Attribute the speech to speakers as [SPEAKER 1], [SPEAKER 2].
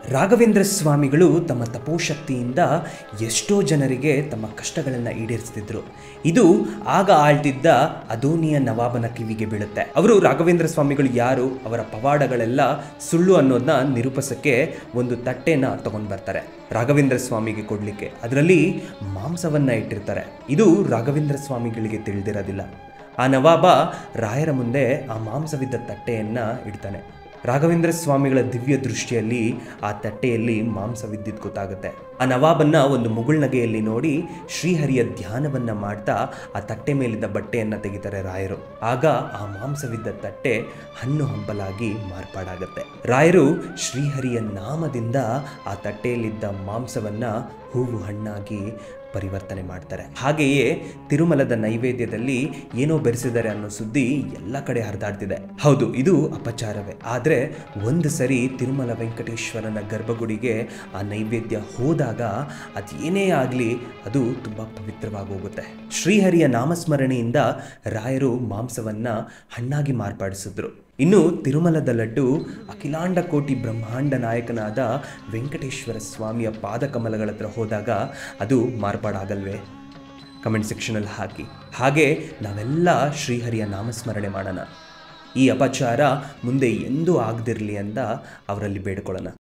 [SPEAKER 1] ರಾಘವೇಂದ್ರ ಸ್ವಾಮಿಗಳು ತಮ್ಮ ತಪೋಶಕ್ತಿಯಿಂದ ಎಷ್ಟೋ ಜನರಿಗೆ ತಮ್ಮ ಕಷ್ಟಗಳನ್ನು ಈಡೇರಿಸ್ತಿದ್ರು. ಇದು ಆಗ ಆಳ್ತಿದ್ದ ಅದೋನಿಯ ನವಾಬನ ಕಿವಿಗೆ ಬೀಳುತ್ತೆ. ಅವರು ರಾಘವೇಂದ್ರ ಸ್ವಾಮಿಗಳು ಯಾರು, ಅವರ ಪವಾಡಗಳೆಲ್ಲ ಸುಳ್ಳು ಅನ್ನೋದನ್ನ ನಿರೂಪಿಸಕ್ಕೆ ಒಂದು ತಟ್ಟೆನ ತಗೊಂಡು ಬರ್ತಾರೆ ರಾಘವೇಂದ್ರ ಸ್ವಾಮಿಗೆ ಕೊಡಲಿಕ್ಕೆ. ಅದರಲ್ಲಿ ಮಾಂಸವನ್ನ ಇಟ್ಟಿರ್ತಾರೆ. ಇದು ರಾಘವೇಂದ್ರ ಸ್ವಾಮಿಗಳಿಗೆ ತಿಳಿದಿರೋದಿಲ್ಲ. ಆ ನವಾಬ ರಾಯರ ಮುಂದೆ ಆ ಮಾಂಸವಿದ್ದ ತಟ್ಟೆಯನ್ನು ಇಡ್ತಾನೆ. ರಾಘವೇಂದ್ರ ಸ್ವಾಮಿಗಳ ದಿವ್ಯ ದೃಷ್ಟಿಯಲ್ಲಿ ಆ ತಟ್ಟೆಯಲ್ಲಿ ಮಾಂಸವಿದ್ದಿದ್ದು ಗೊತ್ತಾಗುತ್ತೆ. ಆ ನವಾಬನ್ನ ಒಂದು ಮುಗುಳ್ನಗೆಯಲ್ಲಿ ನೋಡಿ ಶ್ರೀಹರಿಯ ಧ್ಯಾನವನ್ನು ಮಾಡ್ತಾ ಆ ತಟ್ಟೆ ಮೇಲಿದ್ದ ಬಟ್ಟೆಯನ್ನು ತೆಗಿತಾರೆ ರಾಯರು. ಆಗ ಆ ಮಾಂಸವಿದ್ದ ತಟ್ಟೆ ಹಣ್ಣು ಹಂಪಲಾಗಿ ಮಾರ್ಪಾಡಾಗತ್ತೆ. ರಾಯರು ಶ್ರೀಹರಿಯ ನಾಮದಿಂದ ಆ ತಟ್ಟೆಯಲ್ಲಿದ್ದ ಮಾಂಸವನ್ನು ಹೂವು ಹಣ್ಣಾಗಿ ಪರಿವರ್ತನೆ ಮಾಡ್ತಾರೆ. ಹಾಗೆಯೇ ತಿರುಮಲದ ನೈವೇದ್ಯದಲ್ಲಿ ಏನೋ ಬೆರೆಸಿದ್ದಾರೆ ಅನ್ನೋ ಸುದ್ದಿ ಎಲ್ಲ ಕಡೆ ಹರಿದಾಡ್ತಿದೆ. ಹೌದು, ಇದು ಅಪಚಾರವೇ. ಆದರೆ ಒಂದು ಸರಿ ತಿರುಮಲ ವೆಂಕಟೇಶ್ವರನ ಗರ್ಭಗುಡಿಗೆ ಆ ನೈವೇದ್ಯ ಹೋದಾಗ ಅದೇನೇ ಆಗಲಿ ಅದು ತುಂಬ ಪವಿತ್ರವಾಗಿ ಹೋಗುತ್ತೆ. ಶ್ರೀಹರಿಯ ನಾಮಸ್ಮರಣೆಯಿಂದ ರಾಯರು ಮಾಂಸವನ್ನು ಹಣ್ಣಾಗಿ ಮಾರ್ಪಾಡಿಸಿದ್ರು. ಇನ್ನು ತಿರುಮಲದ ಲಡ್ಡು ಅಖಿಲಾಂಡ ಕೋಟಿ ಬ್ರಹ್ಮಾಂಡ ನಾಯಕನಾದ ವೆಂಕಟೇಶ್ವರ ಸ್ವಾಮಿಯ ಪಾದಕಮಲಗಳ ಹತ್ರ ಹೋದಾಗ ಅದು ಮಾರ್ಪಾಡಾಗಲ್ವೇ? ಕಮೆಂಟ್ ಸೆಕ್ಷನಲ್ಲಿ ಹಾಕಿ. ಹಾಗೆ ನಾವೆಲ್ಲ ಶ್ರೀಹರಿಯ ನಾಮಸ್ಮರಣೆ ಮಾಡೋಣ. ಈ ಅಪಚಾರ ಮುಂದೆ ಎಂದೂ ಆಗದಿರಲಿ ಅಂತ ಅವರಲ್ಲಿ ಬೇಡ್ಕೊಳ್ಳೋಣ.